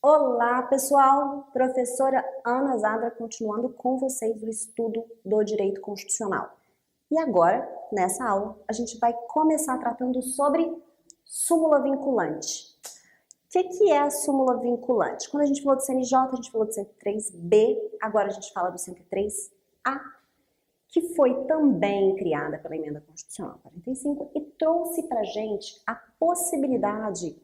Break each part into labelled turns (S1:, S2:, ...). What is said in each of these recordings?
S1: Olá, pessoal! Professora Ana Zadra continuando com vocês o estudo do direito constitucional. E agora, nessa aula, a gente vai começar tratando sobre súmula vinculante. O que é a súmula vinculante? Quando a gente falou do CNJ, a gente falou do 103B, agora a gente fala do 103A, que foi também criada pela Emenda Constitucional 45 e trouxe pra gente a possibilidade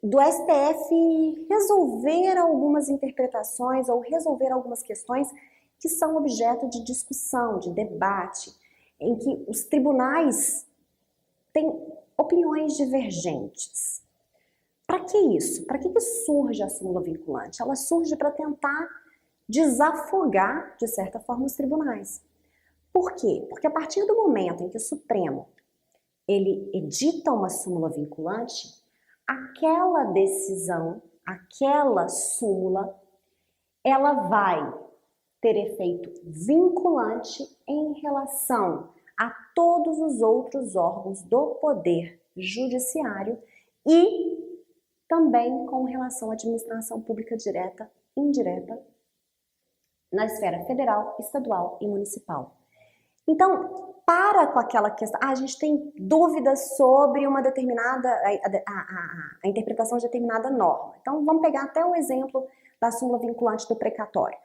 S1: do STF resolver algumas interpretações ou resolver algumas questões que são objeto de discussão, de debate, em que os tribunais têm opiniões divergentes. Para que isso? Para que surge a súmula vinculante? Ela surge para tentar desafogar, de certa forma, os tribunais. Por quê? Porque a partir do momento em que o Supremo ele edita uma súmula vinculante, aquela decisão, aquela súmula, ela vai ter efeito vinculante em relação a todos os outros órgãos do Poder Judiciário e também com relação à administração pública direta e indireta na esfera federal, estadual e municipal. Então, para com aquela questão, a gente tem dúvidas sobre uma determinada, a interpretação de determinada norma. Então, vamos pegar até o exemplo da súmula vinculante do precatório.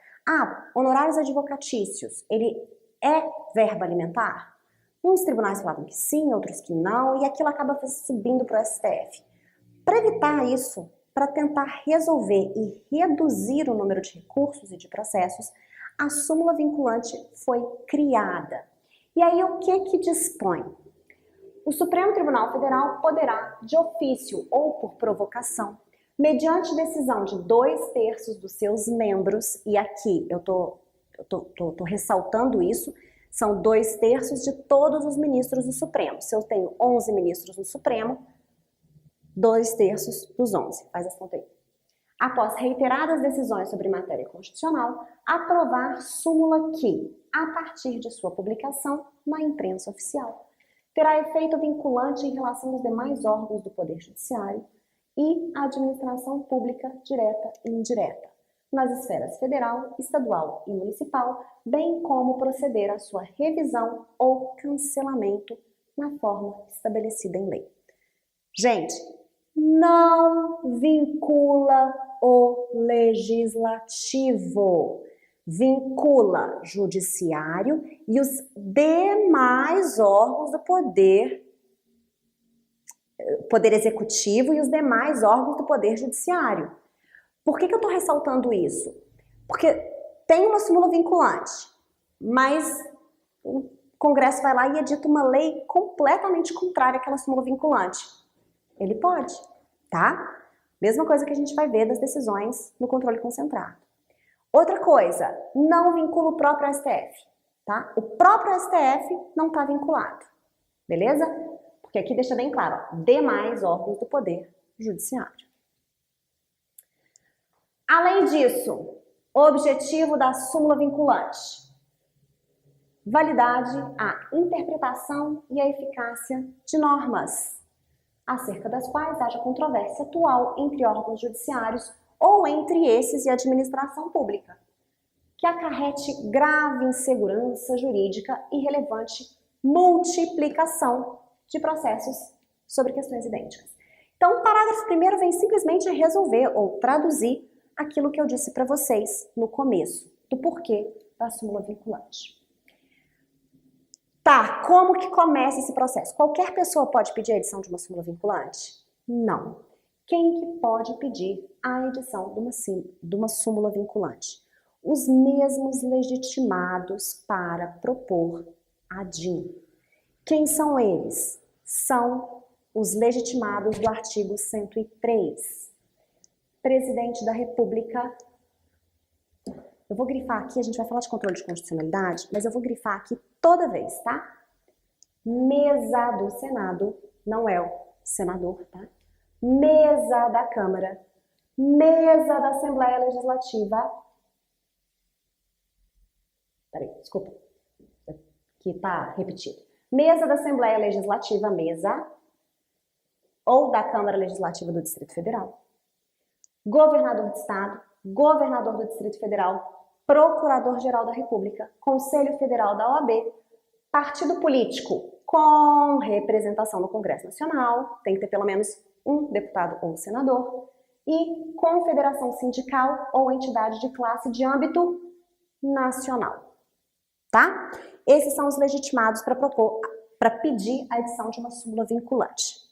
S1: Honorários advocatícios, ele é verba alimentar? Uns tribunais falavam que sim, outros que não, e aquilo acaba subindo para o STF. Para evitar isso, para tentar resolver e reduzir o número de recursos e de processos, a súmula vinculante foi criada. E aí o que dispõe? O Supremo Tribunal Federal poderá, de ofício ou por provocação, mediante decisão de 2/3 dos seus membros, e aqui eu tô ressaltando isso, são 2/3 de todos os ministros do Supremo. Se eu tenho 11 ministros no Supremo, 2/3 dos 11, faz essa conta aí. Após reiteradas decisões sobre matéria constitucional, aprovar súmula que, a partir de sua publicação na imprensa oficial, terá efeito vinculante em relação aos demais órgãos do Poder Judiciário e à administração pública direta e indireta, nas esferas federal, estadual e municipal, bem como proceder à sua revisão ou cancelamento na forma estabelecida em lei. Gente, não vincula o legislativo, vincula judiciário e os demais órgãos do poder executivo e os demais órgãos do poder judiciário. Por que eu estou ressaltando isso? Porque tem uma súmula vinculante, mas o Congresso vai lá e edita uma lei completamente contrária àquela súmula vinculante. Ele pode, tá? Mesma coisa que a gente vai ver das decisões no controle concentrado. Outra coisa, não vincula o próprio STF, tá? O próprio STF não está vinculado, beleza? Porque aqui deixa bem claro, ó, demais órgãos do Poder Judiciário. Além disso, o objetivo da súmula vinculante: validade, a interpretação e a eficácia de normas, acerca das quais haja controvérsia atual entre órgãos judiciários ou entre esses e a administração pública, que acarrete grave insegurança jurídica e relevante multiplicação de processos sobre questões idênticas. Então, o parágrafo primeiro vem simplesmente resolver ou traduzir aquilo que eu disse para vocês no começo, do porquê da súmula vinculante. Tá, como que começa esse processo? Qualquer pessoa pode pedir a edição de uma súmula vinculante? Não. Quem que pode pedir a edição de uma súmula vinculante? Os mesmos legitimados para propor a DIN. Quem são eles? São os legitimados do artigo 103. Presidente da República. Eu vou grifar aqui, a gente vai falar de controle de constitucionalidade, mas eu vou grifar aqui toda vez, tá? Mesa do Senado, não é o senador, tá? mesa da Câmara, mesa da Assembleia Legislativa. Peraí, desculpa, aqui tá repetido. Mesa da Assembleia Legislativa, mesa, ou da Câmara Legislativa do Distrito Federal. Governador de Estado, governador do Distrito Federal, Procurador-Geral da República, Conselho Federal da OAB, partido político com representação no Congresso Nacional, tem que ter pelo menos um deputado ou senador, e confederação sindical ou entidade de classe de âmbito nacional, tá? Esses são os legitimados para pedir a edição de uma súmula vinculante.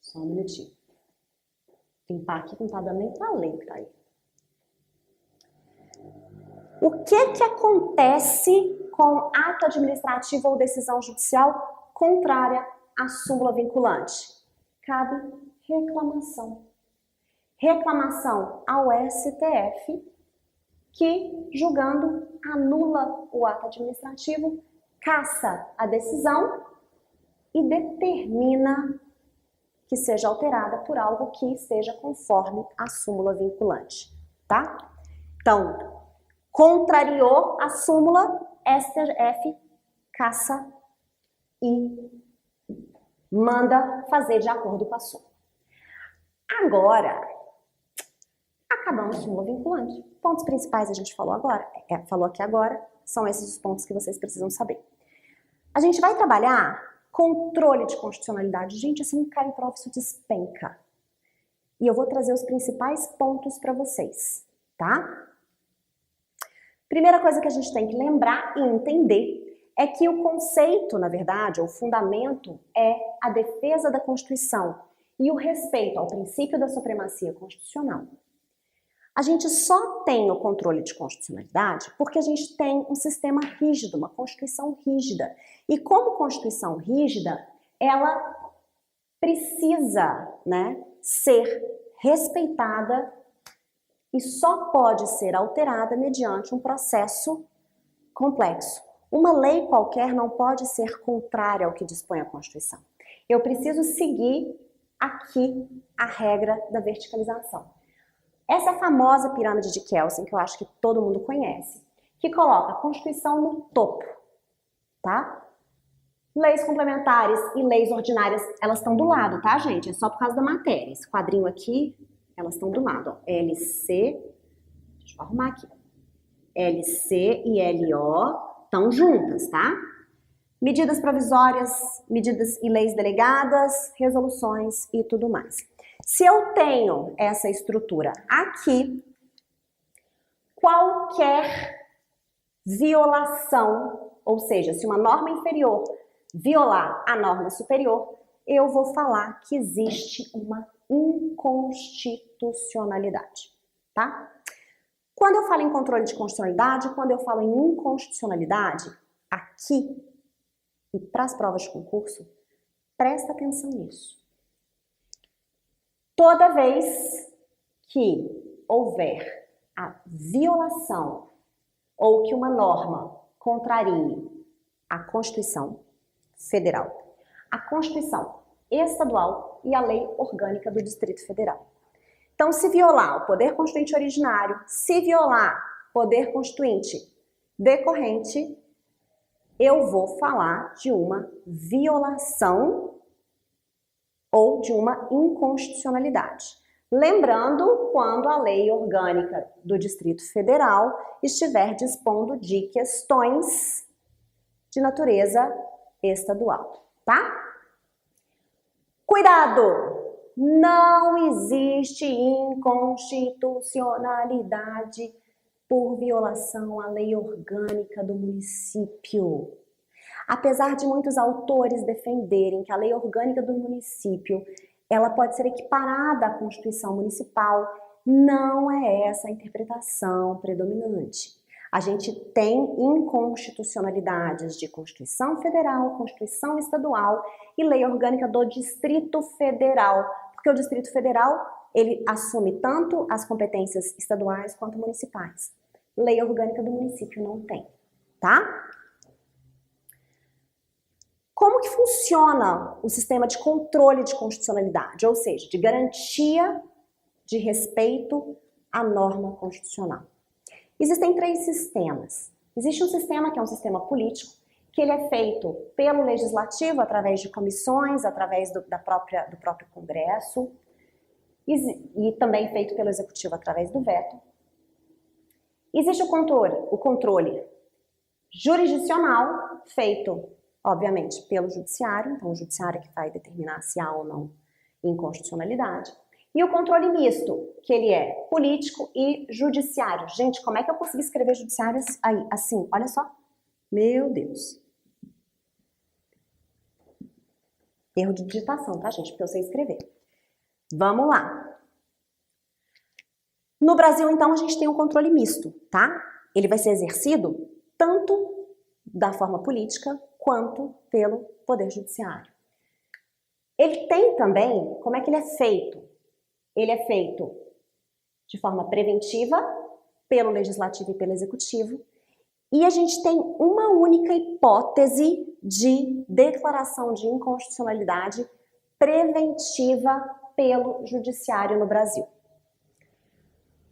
S1: Só um minutinho. Limpar aqui, não tá dando nem pra ler o que tá aí. O que acontece com ato administrativo ou decisão judicial contrária à súmula vinculante? Cabe reclamação. Reclamação ao STF, que, julgando, anula o ato administrativo, cassa a decisão e determina que seja alterada por algo que esteja conforme a súmula vinculante, tá? Então, contrariou a súmula, STF cassa e manda fazer de acordo com a súmula. Agora, acabamos a súmula vinculante. Pontos principais a gente falou aqui agora, são esses os pontos que vocês precisam saber. A gente vai trabalhar controle de constitucionalidade. Gente, se não cai em prova, isso despenca. E eu vou trazer os principais pontos para vocês, tá? Primeira coisa que a gente tem que lembrar e entender é que o conceito, na verdade, o fundamento é a defesa da Constituição e o respeito ao princípio da supremacia constitucional. A gente só tem o controle de constitucionalidade porque a gente tem um sistema rígido, uma Constituição rígida. E como Constituição rígida, ela precisa, né, ser respeitada e só pode ser alterada mediante um processo complexo. Uma lei qualquer não pode ser contrária ao que dispõe a Constituição. Eu preciso seguir aqui a regra da verticalização. Essa famosa pirâmide de Kelsen, que eu acho que todo mundo conhece, que coloca a Constituição no topo, tá? Leis complementares e leis ordinárias, elas estão do lado, tá, gente? É só por causa da matéria. Esse quadrinho aqui, elas estão do lado, ó. LC, deixa eu arrumar aqui. LC e LO estão juntas, tá? Medidas provisórias, medidas e leis delegadas, resoluções e tudo mais. Se eu tenho essa estrutura aqui, qualquer violação, ou seja, se uma norma inferior violar a norma superior, eu vou falar que existe uma inconstitucionalidade, tá? Quando eu falo em controle de constitucionalidade, quando eu falo em inconstitucionalidade, aqui e para as provas de concurso, presta atenção nisso. Toda vez que houver a violação ou que uma norma contrarie a Constituição Federal, a Constituição Estadual e a Lei Orgânica do Distrito Federal. Então, se violar o Poder Constituinte originário, se violar o Poder Constituinte decorrente, eu vou falar de uma violação ou de uma inconstitucionalidade. Lembrando quando a Lei Orgânica do Distrito Federal estiver dispondo de questões de natureza estadual, tá? Cuidado! Não existe inconstitucionalidade por violação à lei orgânica do município. Apesar de muitos autores defenderem que a lei orgânica do município ela pode ser equiparada à Constituição Municipal, não é essa a interpretação predominante. A gente tem inconstitucionalidades de Constituição Federal, Constituição Estadual e Lei Orgânica do Distrito Federal, porque o Distrito Federal ele assume tanto as competências estaduais quanto municipais. Lei Orgânica do município não tem, tá? Como que funciona o sistema de controle de constitucionalidade, ou seja, de garantia de respeito à norma constitucional? Existem 3 sistemas. Existe um sistema que é um sistema político, que ele é feito pelo legislativo através de comissões, através do próprio Congresso, e também feito pelo executivo através do veto. Existe o controle jurisdicional, feito, obviamente, pelo judiciário, então o judiciário é que vai determinar se há ou não inconstitucionalidade. E o controle misto, que ele é político e judiciário. Gente, como é que eu consegui escrever judiciário aí, assim? Olha só. Meu Deus. Erro de digitação, tá, gente? Porque eu sei escrever. Vamos lá. No Brasil, então, a gente tem um controle misto, tá? Ele vai ser exercido tanto da forma política quanto pelo Poder Judiciário. Ele tem também, como é que ele é feito? Ele é feito de forma preventiva pelo Legislativo e pelo Executivo, e a gente tem uma única hipótese de declaração de inconstitucionalidade preventiva pelo Judiciário no Brasil.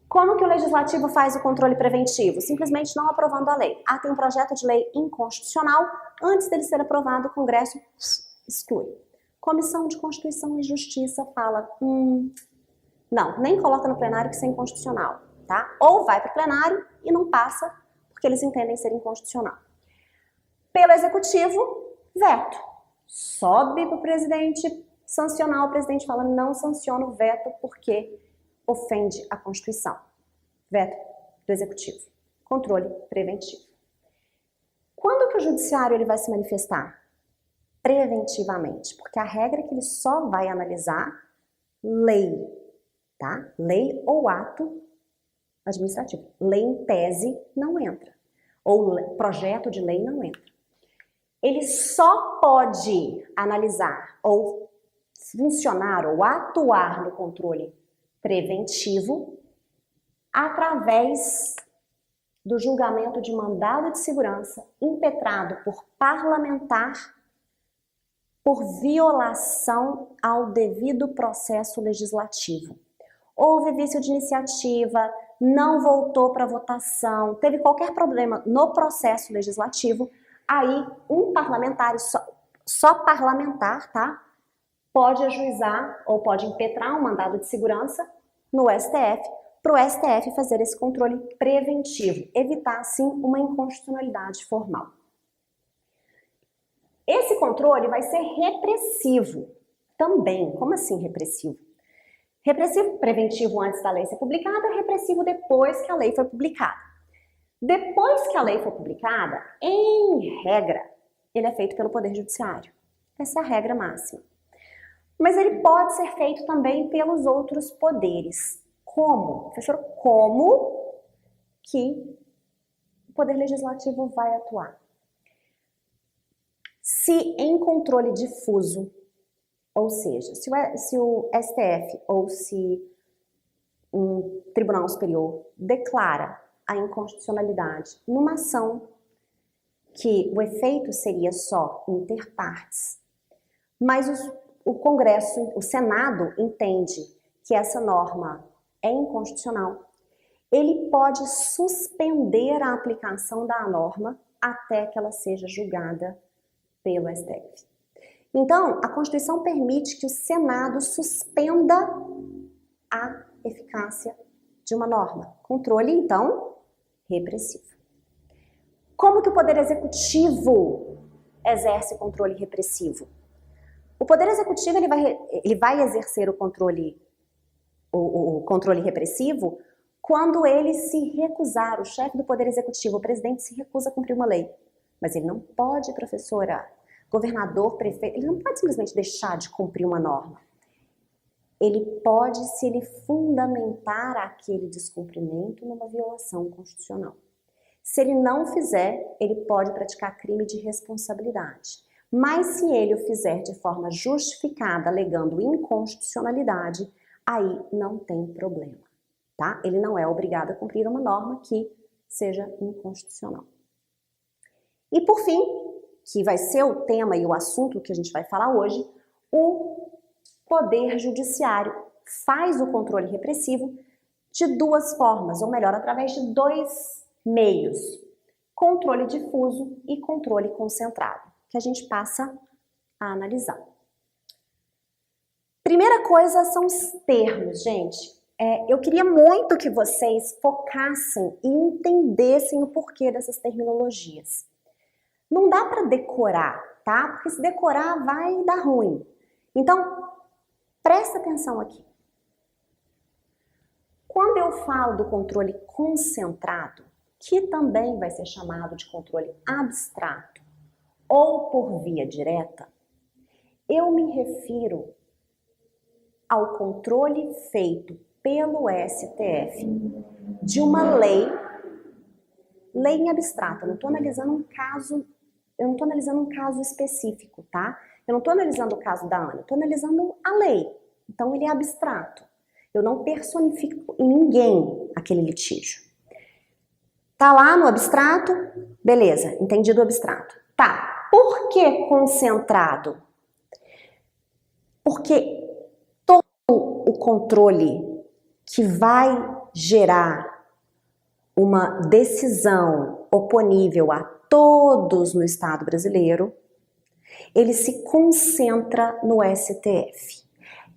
S1: Como que o Legislativo faz o controle preventivo? Simplesmente não aprovando a lei. Ah, tem um projeto de lei inconstitucional, antes dele ser aprovado, o Congresso exclui. Comissão de Constituição e Justiça fala, não, nem coloca no plenário que isso é inconstitucional, tá? Ou vai para o plenário e não passa, porque eles entendem ser inconstitucional. Pelo Executivo, veto. Sobe para o presidente sancionar, o presidente fala, não sanciona o veto porque ofende a Constituição. Veto do Executivo. Controle preventivo. Quando que o Judiciário ele vai se manifestar? Preventivamente, porque a regra é que ele só vai analisar lei, tá? Lei ou ato administrativo. Lei em tese não entra. Ou projeto de lei não entra. Ele só pode analisar ou funcionar ou atuar no controle preventivo através do julgamento de mandado de segurança impetrado por parlamentar por violação ao devido processo legislativo. Houve vício de iniciativa, não voltou para votação, teve qualquer problema no processo legislativo, aí um parlamentar, só parlamentar, tá? Pode ajuizar ou pode impetrar um mandado de segurança no STF, para o STF fazer esse controle preventivo, evitar, assim, uma inconstitucionalidade formal. Esse controle vai ser repressivo também. Como assim repressivo? Repressivo preventivo antes da lei ser publicada, repressivo depois que a lei foi publicada. Depois que a lei foi publicada, em regra, ele é feito pelo Poder Judiciário. Essa é a regra máxima. Mas ele pode ser feito também pelos outros poderes. Como? Professor, como que o Poder Legislativo vai atuar? Se em controle difuso, ou seja, se o STF ou se um Tribunal Superior declara a inconstitucionalidade numa ação que o efeito seria só inter partes, mas o Congresso, o Senado entende que essa norma é inconstitucional, ele pode suspender a aplicação da norma até que ela seja julgada pelo STF. Então, a Constituição permite que o Senado suspenda a eficácia de uma norma. Controle, então, repressivo. Como que o Poder Executivo exerce controle repressivo? O Poder Executivo ele vai exercer o controle repressivo quando ele se recusar, o chefe do Poder Executivo, o presidente, se recusa a cumprir uma lei. Mas ele não pode, professora, governador, prefeito, ele não pode simplesmente deixar de cumprir uma norma. Ele pode, se ele fundamentar aquele descumprimento numa violação constitucional. Se ele não fizer, ele pode praticar crime de responsabilidade. Mas se ele o fizer de forma justificada, alegando inconstitucionalidade, aí não tem problema, tá? Ele não é obrigado a cumprir uma norma que seja inconstitucional. E por fim, que vai ser o tema e o assunto que a gente vai falar hoje, o Poder Judiciário faz o controle repressivo de duas formas, ou melhor, através de dois meios: controle difuso e controle concentrado, que a gente passa a analisar. Primeira coisa são os termos, gente. Eu queria muito que vocês focassem e entendessem o porquê dessas terminologias. Não dá para decorar, tá? Porque se decorar vai dar ruim. Então, presta atenção aqui. Quando eu falo do controle concentrado, que também vai ser chamado de controle abstrato ou por via direta, eu me refiro ao controle feito pelo STF de uma lei em abstrato. Eu não estou analisando um caso específico, tá? Eu não estou analisando o caso da Ana, eu estou analisando a lei. Então ele é abstrato. Eu não personifico em ninguém aquele litígio. Tá lá no abstrato? Beleza, entendido o abstrato. Tá, por que concentrado? Porque todo o controle que vai gerar uma decisão oponível a todos no Estado brasileiro, ele se concentra no STF.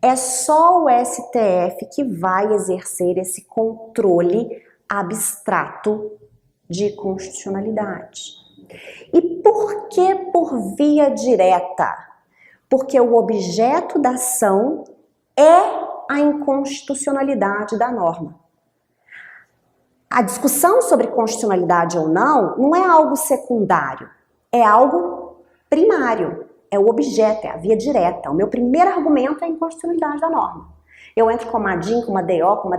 S1: É só o STF que vai exercer esse controle abstrato de constitucionalidade. E por que por via direta? Porque o objeto da ação é a inconstitucionalidade da norma. A discussão sobre constitucionalidade ou não é algo secundário, é algo primário, é o objeto, é a via direta. O meu primeiro argumento é a inconstitucionalidade da norma. Eu entro com uma DIN, com uma DO, com uma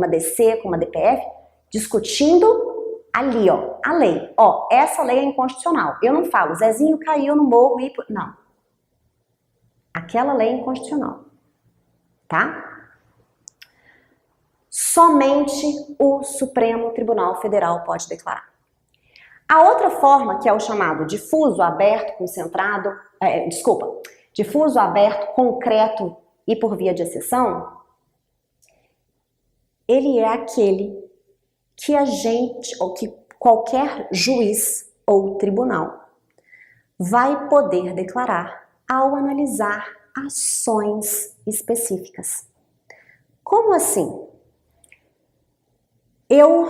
S1: DC, com uma DPF, discutindo ali, ó, a lei. Ó, essa lei é inconstitucional. Eu não falo, Zezinho caiu no morro e... Não. Aquela lei é inconstitucional. Tá? Somente o Supremo Tribunal Federal pode declarar. A outra forma, que é o chamado difuso, aberto, concentrado, difuso, aberto, concreto e por via de exceção, ele é aquele que a gente, ou que qualquer juiz ou tribunal vai poder declarar ao analisar ações específicas. Como assim? Eu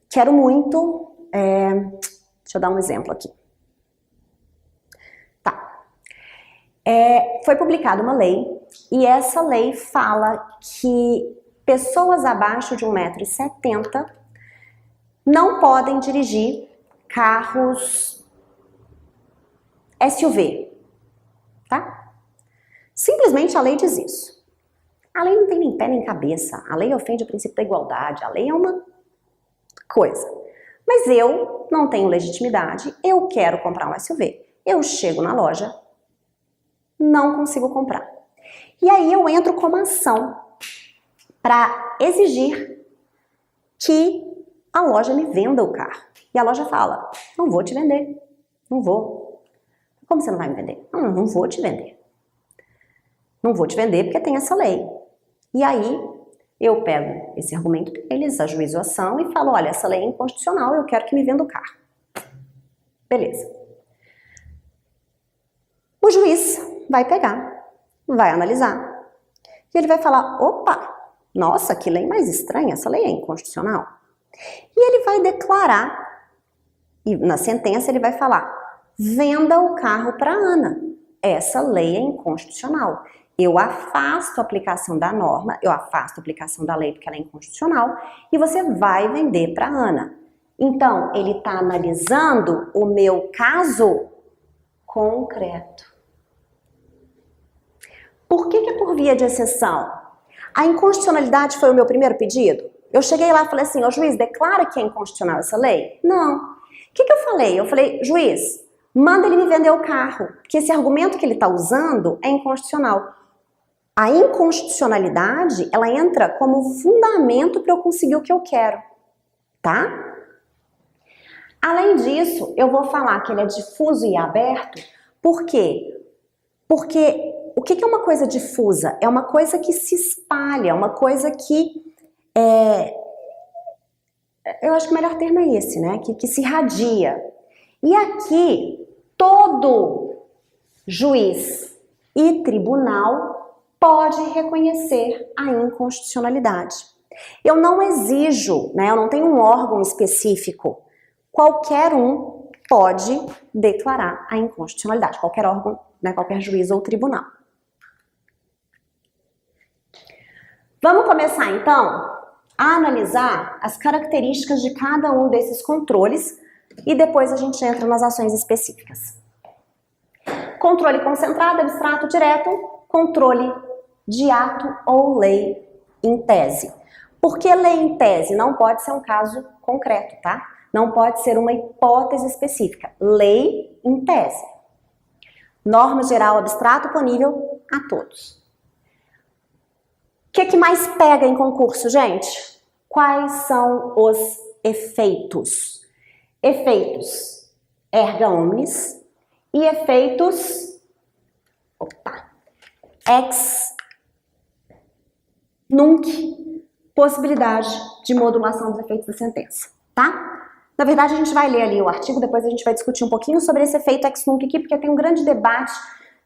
S1: quero muito, deixa eu dar um exemplo aqui. Tá. Foi publicada uma lei e essa lei fala que pessoas abaixo de 1,70 m não podem dirigir carros SUV, tá? Simplesmente a lei diz isso. A lei não tem nem pé nem cabeça, a lei ofende o princípio da igualdade, a lei é uma coisa. Mas eu não tenho legitimidade, eu quero comprar um SUV. Eu chego na loja, não consigo comprar. E aí eu entro com uma ação para exigir que a loja me venda o carro. E a loja fala, não vou te vender, não vou. Como você não vai me vender? Não vou te vender. Não vou te vender porque tem essa lei. E aí eu pego esse argumento deles, ajuizo a ação e falo, olha, essa lei é inconstitucional, eu quero que me venda o carro. Beleza. O juiz vai pegar, vai analisar e ele vai falar, opa, nossa, que lei mais estranha, essa lei é inconstitucional. E ele vai declarar, e na sentença ele vai falar, venda o carro para Ana, essa lei é inconstitucional. Eu afasto a aplicação da norma, eu afasto a aplicação da lei porque ela é inconstitucional e você vai vender para Ana. Então, ele está analisando o meu caso concreto. Por que é por via de exceção? A inconstitucionalidade foi o meu primeiro pedido? Eu cheguei lá e falei assim, ó juiz, declara que é inconstitucional essa lei? Não. O que eu falei? Eu falei, juiz, manda ele me vender o carro, porque esse argumento que ele está usando é inconstitucional. A inconstitucionalidade, ela entra como fundamento para eu conseguir o que eu quero, tá? Além disso, eu vou falar que ele é difuso e aberto, por quê? Porque o que é uma coisa difusa? É uma coisa que se espalha, é uma coisa que eu acho que o melhor termo é esse, né? Que se irradia. E aqui, todo juiz e tribunal pode reconhecer a inconstitucionalidade. Eu não exijo, né? Eu não tenho um órgão específico. Qualquer um pode declarar a inconstitucionalidade. Qualquer órgão, né? Qualquer juiz ou tribunal. Vamos começar então a analisar as características de cada um desses controles e depois a gente entra nas ações específicas. Controle concentrado, abstrato, direto, controle de ato ou lei em tese. Por que lei em tese? Não pode ser um caso concreto, tá? Não pode ser uma hipótese específica. Lei em tese. Norma geral, abstrato, ponível a todos. O que mais pega em concurso, gente? Quais são os efeitos? Efeitos erga omnes e efeitos ex nunc, possibilidade de modulação dos efeitos da sentença, tá? Na verdade, a gente vai ler ali o artigo, depois a gente vai discutir um pouquinho sobre esse efeito ex nunc aqui, porque tem um grande debate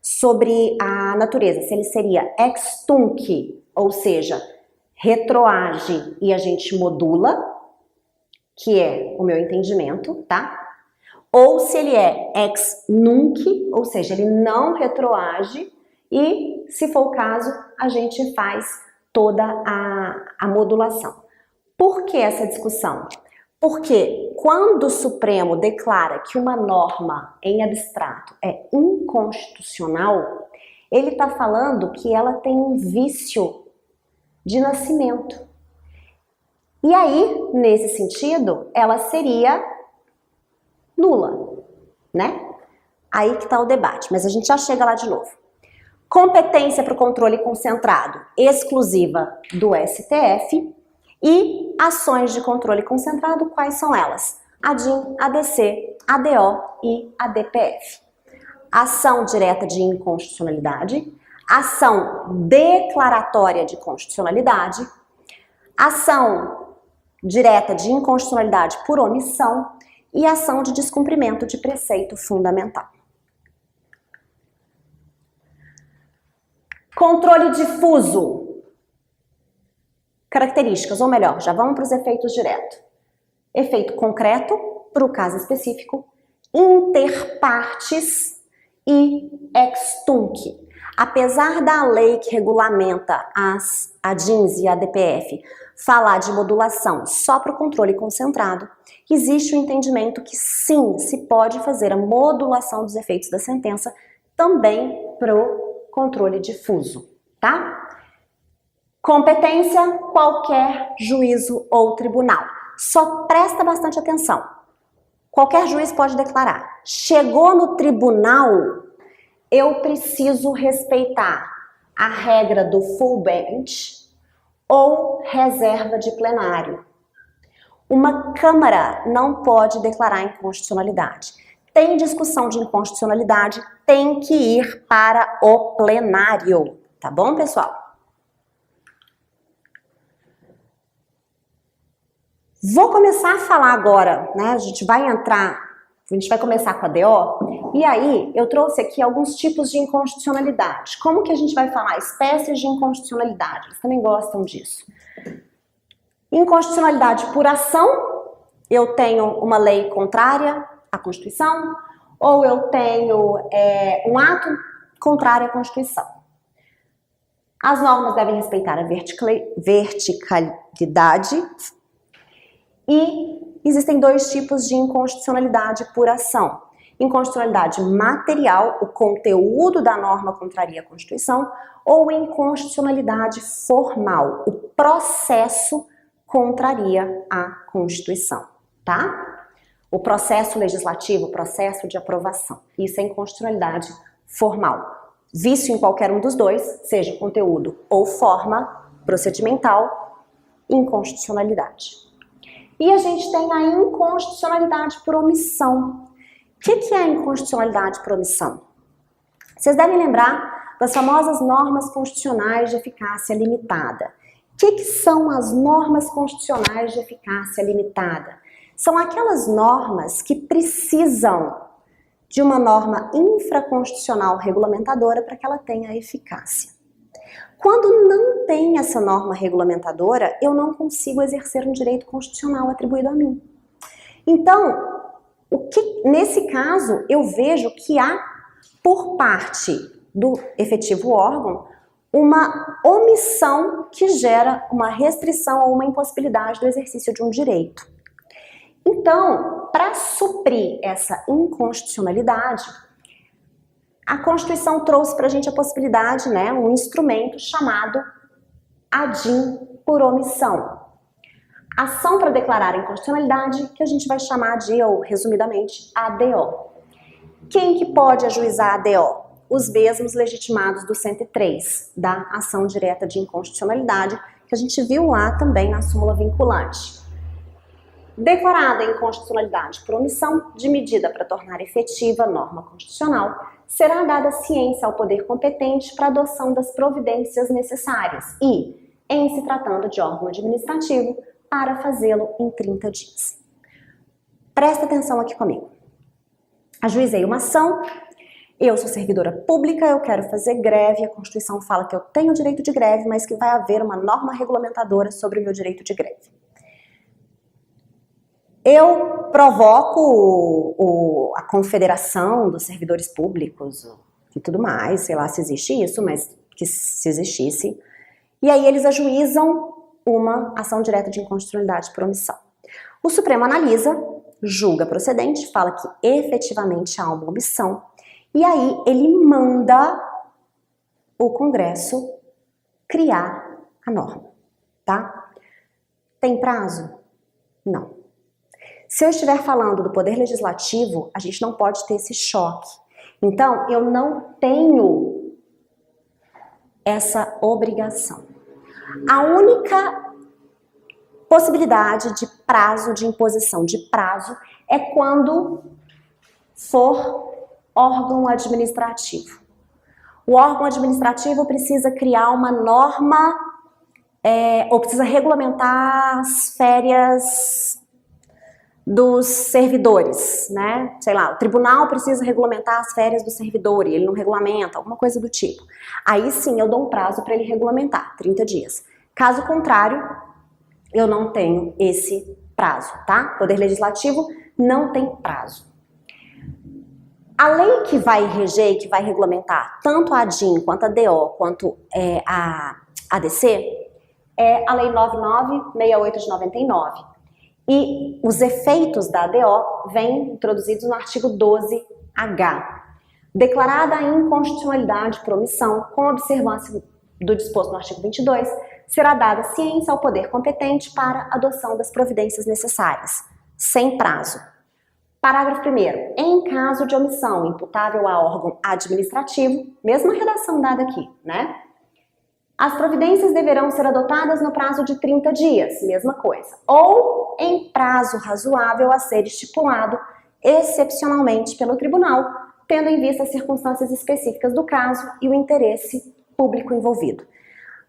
S1: sobre a natureza, se ele seria ex tunc, ou seja, retroage e a gente modula, que é o meu entendimento, tá? Ou se ele é ex nunc, ou seja, ele não retroage e, se for o caso, a gente faz toda a modulação. Por que essa discussão? Porque quando o Supremo declara que uma norma em abstrato é inconstitucional, ele está falando que ela tem um vício de nascimento. E aí, nesse sentido, ela seria nula, né? Aí que está o debate, mas a gente já chega lá de novo. Competência para o controle concentrado exclusiva do STF e ações de controle concentrado, quais são elas? ADIM, ADC, ADO e ADPF. Ação direta de inconstitucionalidade, ação declaratória de constitucionalidade, ação direta de inconstitucionalidade por omissão e ação de descumprimento de preceito fundamental. Controle difuso. Características, ou melhor, já vamos para os efeitos diretos. Efeito concreto, para o caso específico, interpartes e ex tunc. Apesar da lei que regulamenta as ADIMs e ADPF falar de modulação só para o controle concentrado, existe o entendimento que sim, se pode fazer a modulação dos efeitos da sentença também para o controle difuso, tá? Competência, qualquer juízo ou tribunal. Só presta bastante atenção. Qualquer juiz pode declarar. Chegou no tribunal, eu preciso respeitar a regra do full bench ou reserva de plenário. Uma Câmara não pode declarar inconstitucionalidade. Tem discussão de inconstitucionalidade, tem que ir para o plenário. Tá bom, pessoal? Vou começar a falar agora, né? A gente vai começar com a DO, e aí eu trouxe aqui alguns tipos de inconstitucionalidade. Como que a gente vai falar? Espécies de inconstitucionalidade, eles também gostam disso. Inconstitucionalidade por ação, eu tenho uma lei contrária à Constituição, ou eu tenho um ato contrário à Constituição. As normas devem respeitar a verticalidade. E existem dois tipos de inconstitucionalidade por ação. Inconstitucionalidade material, o conteúdo da norma contraria a Constituição, ou inconstitucionalidade formal, o processo contraria a Constituição, tá? O processo legislativo, o processo de aprovação. Isso é inconstitucionalidade formal. Vício em qualquer um dos dois, seja conteúdo ou forma procedimental, inconstitucionalidade. E a gente tem a inconstitucionalidade por omissão. O que é a inconstitucionalidade por omissão? Vocês devem lembrar das famosas normas constitucionais de eficácia limitada. O que são as normas constitucionais de eficácia limitada? São aquelas normas que precisam de uma norma infraconstitucional regulamentadora para que ela tenha eficácia. Quando não tem essa norma regulamentadora, eu não consigo exercer um direito constitucional atribuído a mim. Então, nesse caso, eu vejo que há, por parte do efetivo órgão, uma omissão que gera uma restrição ou uma impossibilidade do exercício de um direito. Então, para suprir essa inconstitucionalidade, a Constituição trouxe para a gente a possibilidade, né, um instrumento chamado ADIM por omissão. Ação para declarar a inconstitucionalidade, que a gente vai chamar de, ou resumidamente, ADO. Quem que pode ajuizar a ADO? Os mesmos legitimados do 103, da ação direta de inconstitucionalidade, que a gente viu lá também na súmula vinculante. Declarada a inconstitucionalidade por omissão de medida para tornar efetiva a norma constitucional, será dada ciência ao poder competente para a adoção das providências necessárias e, em se tratando de órgão administrativo, para fazê-lo em 30 dias. Presta atenção aqui comigo. Ajuizei uma ação, eu sou servidora pública, eu quero fazer greve, a Constituição fala que eu tenho direito de greve, mas que vai haver uma norma regulamentadora sobre o meu direito de greve. Eu provoco a Confederação dos Servidores Públicos e tudo mais, sei lá se existe isso, mas que se existisse. E aí eles ajuizam uma ação direta de inconstitucionalidade por omissão. O Supremo analisa, julga procedente, fala que efetivamente há uma omissão, e aí ele manda o Congresso criar a norma, tá? Tem prazo? Não. Se eu estiver falando do Poder Legislativo, a gente não pode ter esse choque. Então, eu não tenho essa obrigação. A única possibilidade de prazo, de imposição de prazo, é quando for órgão administrativo. O órgão administrativo precisa criar uma norma, ou precisa regulamentar as férias dos servidores, né? Sei lá, o tribunal precisa regulamentar as férias do servidor e ele não regulamenta, alguma coisa do tipo. Aí sim eu dou um prazo para ele regulamentar, 30 dias. Caso contrário, eu não tenho esse prazo, tá? Poder Legislativo não tem prazo. A lei que vai reger e que vai regulamentar tanto a ADIM, quanto a DO, quanto a ADC, é a Lei 9968 de 99. E os efeitos da ADO vêm introduzidos no artigo 12H. Declarada a inconstitucionalidade por omissão, com observância do disposto no artigo 22, será dada ciência ao poder competente para a adoção das providências necessárias, sem prazo. Parágrafo 1º. Em caso de omissão imputável a órgão administrativo, mesma redação dada aqui, né? As providências deverão ser adotadas no prazo de 30 dias, mesma coisa, ou em prazo razoável a ser estipulado excepcionalmente pelo tribunal, tendo em vista as circunstâncias específicas do caso e o interesse público envolvido.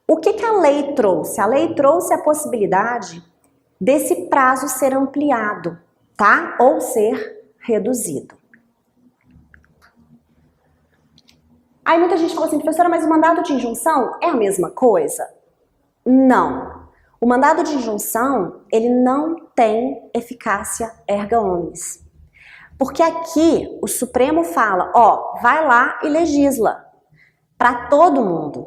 S1: O que a lei trouxe? A lei trouxe a possibilidade desse prazo ser ampliado, tá? Ou ser reduzido. Aí muita gente fala assim, professora, mas o mandado de injunção é a mesma coisa? Não. O mandado de injunção, ele não tem eficácia erga omnes. Porque aqui o Supremo fala, ó, vai lá e legisla para todo mundo.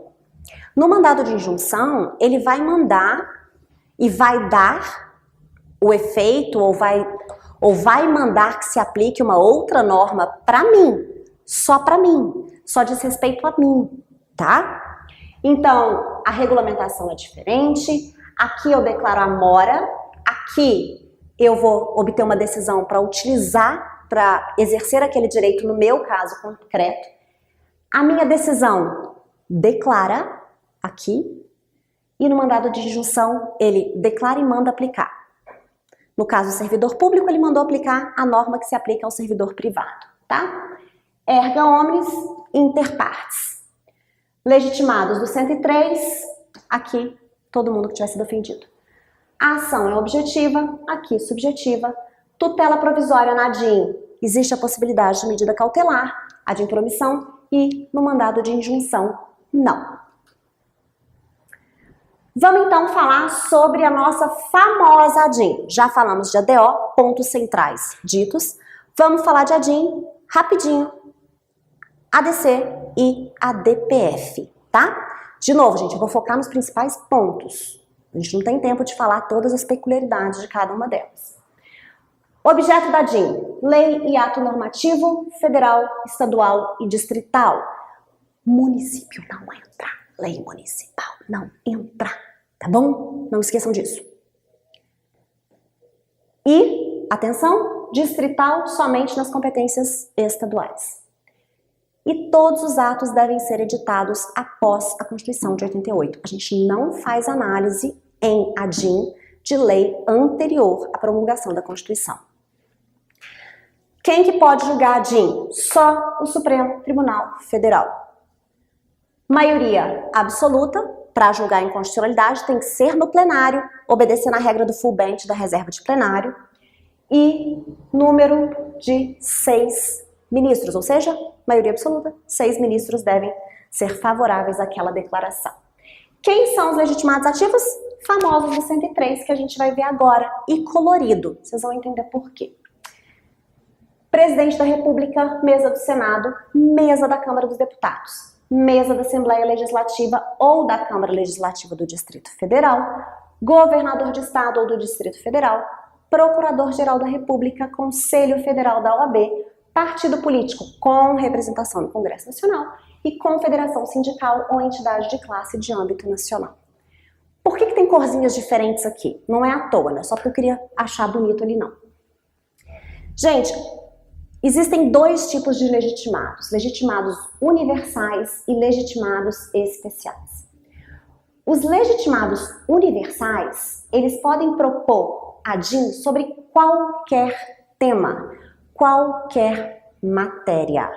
S1: No mandado de injunção, ele vai mandar e vai dar o efeito ou vai mandar que se aplique uma outra norma para mim, só diz respeito a mim, tá? Então, a regulamentação é diferente, aqui eu declaro a mora, aqui eu vou obter uma decisão para utilizar, para exercer aquele direito no meu caso concreto. A minha decisão declara aqui, e no mandado de injunção ele declara e manda aplicar. No caso do servidor público, ele mandou aplicar a norma que se aplica ao servidor privado, tá? Erga omnes inter partes. Legitimados do 103, aqui todo mundo que tiver sido ofendido. A ação é objetiva, aqui subjetiva. Tutela provisória na ADIM, existe a possibilidade de medida cautelar, a de intromissão, e no mandado de injunção, não. Vamos então falar sobre a nossa famosa ADIM. Já falamos de ADO, pontos centrais ditos. Vamos falar de ADIM rapidinho. ADC e ADPF, tá? De novo, gente, eu vou focar nos principais pontos. A gente não tem tempo de falar todas as peculiaridades de cada uma delas. Objeto da ADIM: lei e ato normativo federal, estadual e distrital. Município não entra. Lei municipal não entra. Tá bom? Não esqueçam disso. E, atenção, distrital somente nas competências estaduais. E todos os atos devem ser editados após a Constituição de 88. A gente não faz análise em ADIM de lei anterior à promulgação da Constituição. Quem que pode julgar ADIM? Só o Supremo Tribunal Federal. Maioria absoluta para julgar a inconstitucionalidade tem que ser no plenário, obedecendo a regra do full bench da reserva de plenário, e número de 6 ministros, ou seja, maioria absoluta, 6 ministros devem ser favoráveis àquela declaração. Quem são os legitimados ativos? Famosos do 103, que a gente vai ver agora, e colorido. Vocês vão entender por quê. Presidente da República, mesa do Senado, mesa da Câmara dos Deputados, mesa da Assembleia Legislativa ou da Câmara Legislativa do Distrito Federal, governador de Estado ou do Distrito Federal, Procurador-Geral da República, Conselho Federal da OAB, partido político com representação no Congresso Nacional e confederação sindical ou entidade de classe de âmbito nacional. Por que tem corzinhas diferentes aqui? Não é à toa, né? Só porque eu queria achar bonito ali, não. Gente, existem 2 tipos de legitimados: legitimados universais e legitimados especiais. Os legitimados universais, eles podem propor ADIM sobre qualquer tema, qualquer matéria.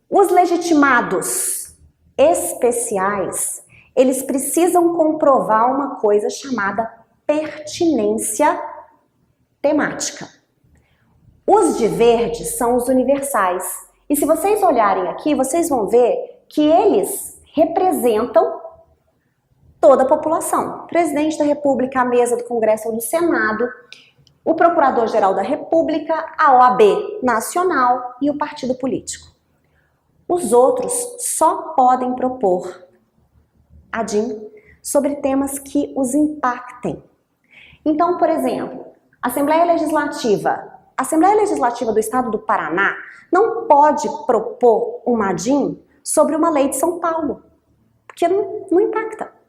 S1: Os legitimados especiais, eles precisam comprovar uma coisa chamada pertinência temática. Os de verde são os universais. E se vocês olharem aqui, vocês vão ver que eles representam toda a população. Presidente da República, a mesa do Congresso ou do Senado, o Procurador-Geral da República, a OAB Nacional e o partido político. Os outros só podem propor ADIM sobre temas que os impactem. Então, por exemplo, a Assembleia Legislativa do Estado do Paraná não pode propor uma ADIM sobre uma lei de São Paulo, porque não impacta.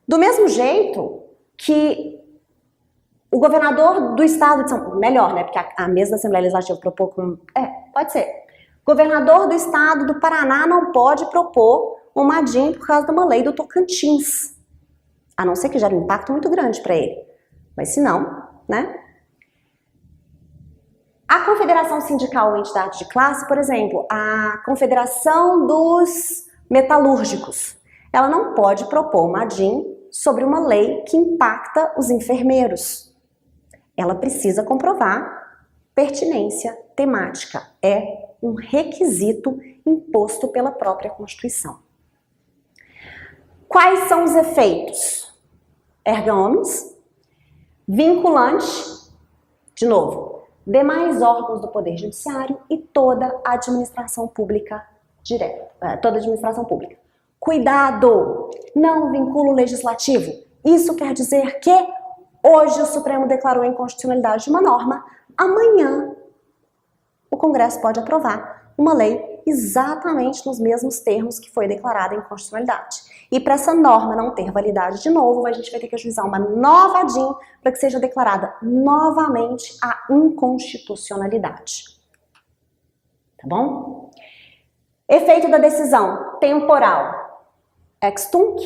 S1: Do mesmo jeito que o governador do Estado de São Paulo, melhor, né, porque a mesa da Assembleia Legislativa propôs com... pode ser. Governador do Estado do Paraná não pode propor uma ADIM por causa de uma lei do Tocantins, a não ser que gere um impacto muito grande para ele. Mas se não, né? A confederação sindical ou entidade de classe, por exemplo, a Confederação dos Metalúrgicos, ela não pode propor uma ADIM sobre uma lei que impacta os enfermeiros. Ela precisa comprovar pertinência temática. É um requisito imposto pela própria Constituição. Quais são os efeitos? Erga omnes, vinculante, de novo, demais órgãos do Poder Judiciário e toda a administração pública direta, toda a administração pública. Cuidado, não vincula o legislativo. Isso quer dizer que hoje o Supremo declarou a inconstitucionalidade de uma norma, amanhã o Congresso pode aprovar uma lei exatamente nos mesmos termos que foi declarada a inconstitucionalidade. E para essa norma não ter validade de novo, a gente vai ter que ajuizar uma nova ADIM para que seja declarada novamente a inconstitucionalidade. Tá bom? Efeito da decisão temporal. Ex tunc.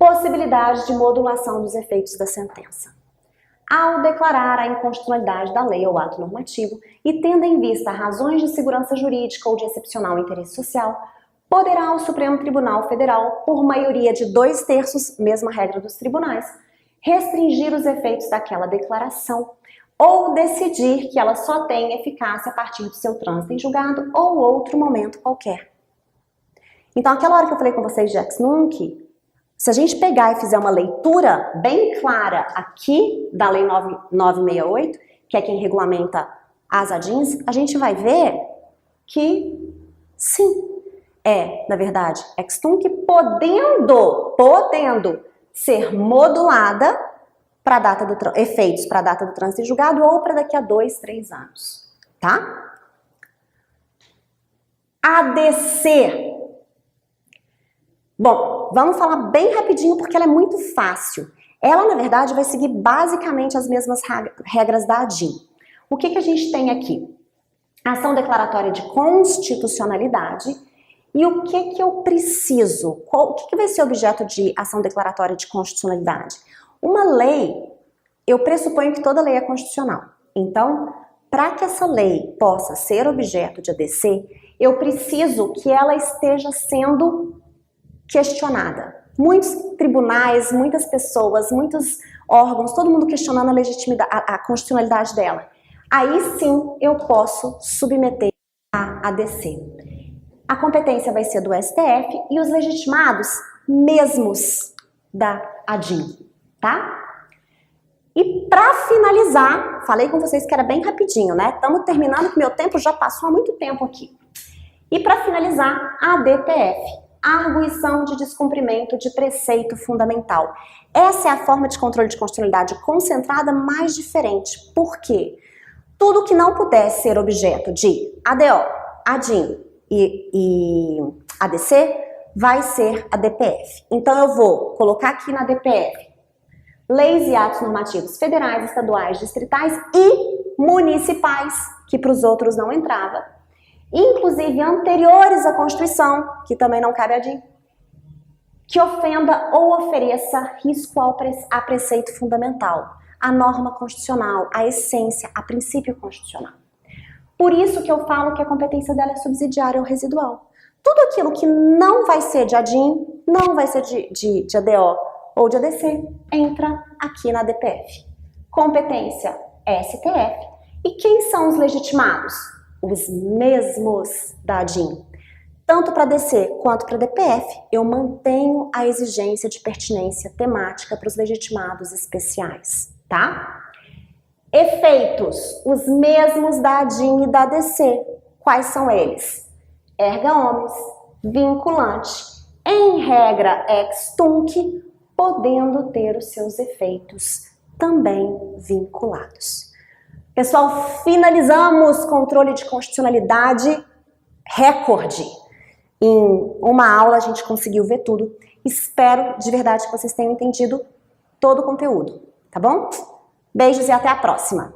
S1: Possibilidade de modulação dos efeitos da sentença. Ao declarar a inconstitucionalidade da lei ou ato normativo e tendo em vista razões de segurança jurídica ou de excepcional interesse social, poderá o Supremo Tribunal Federal, por maioria de 2/3, mesma regra dos tribunais, restringir os efeitos daquela declaração ou decidir que ela só tem eficácia a partir do seu trânsito em julgado ou outro momento qualquer. Então, aquela hora que eu falei com vocês de ex nunc, se a gente pegar e fizer uma leitura bem clara aqui da Lei 968, que é quem regulamenta as ADINs, a gente vai ver que sim, na verdade, ex nunc podendo ser modulada para data do efeitos para a data do trânsito em julgado ou para daqui a 2, 3 anos, tá? ADC. Bom, vamos falar bem rapidinho porque ela é muito fácil. Ela, na verdade, vai seguir basicamente as mesmas regras da ADIM. O que a gente tem aqui? Ação declaratória de constitucionalidade. E o que eu preciso? O que vai ser objeto de ação declaratória de constitucionalidade? Uma lei, eu pressuponho que toda lei é constitucional. Então, para que essa lei possa ser objeto de ADC, eu preciso que ela esteja sendo questionada. Muitos tribunais, muitas pessoas, muitos órgãos, todo mundo questionando a legitimidade, a constitucionalidade dela. Aí sim eu posso submeter a ADC. A competência vai ser do STF e os legitimados mesmos da ADIM, tá? E para finalizar, falei com vocês que era bem rapidinho, né? Estamos terminando que meu tempo já passou há muito tempo aqui. E para finalizar, a ADPF. Arguição de descumprimento de preceito fundamental. Essa é a forma de controle de constitucionalidade concentrada mais diferente. Por quê? Tudo que não puder ser objeto de ADO, ADIM e ADC vai ser a DPF. Então eu vou colocar aqui na DPF leis e atos normativos federais, estaduais, distritais e municipais, que para os outros não entrava. Inclusive anteriores à Constituição, que também não cabe a ADIM, que ofenda ou ofereça risco a preceito fundamental, a norma constitucional, a essência, a princípio constitucional. Por isso que eu falo que a competência dela é subsidiária ou residual. Tudo aquilo que não vai ser de ADIM, não vai ser de ADO ou de ADC, entra aqui na DPF. Competência STF. E quem são os legitimados? Os mesmos da ADIM. Tanto para DC quanto para DPF, eu mantenho a exigência de pertinência temática para os legitimados especiais, tá? Efeitos, os mesmos da ADIM e da DC. Quais são eles? Erga omnes, vinculante, em regra ex tunc, podendo ter os seus efeitos também vinculados. Pessoal, finalizamos controle de constitucionalidade recorde. Em uma aula a gente conseguiu ver tudo. Espero de verdade que vocês tenham entendido todo o conteúdo, tá bom? Beijos e até a próxima!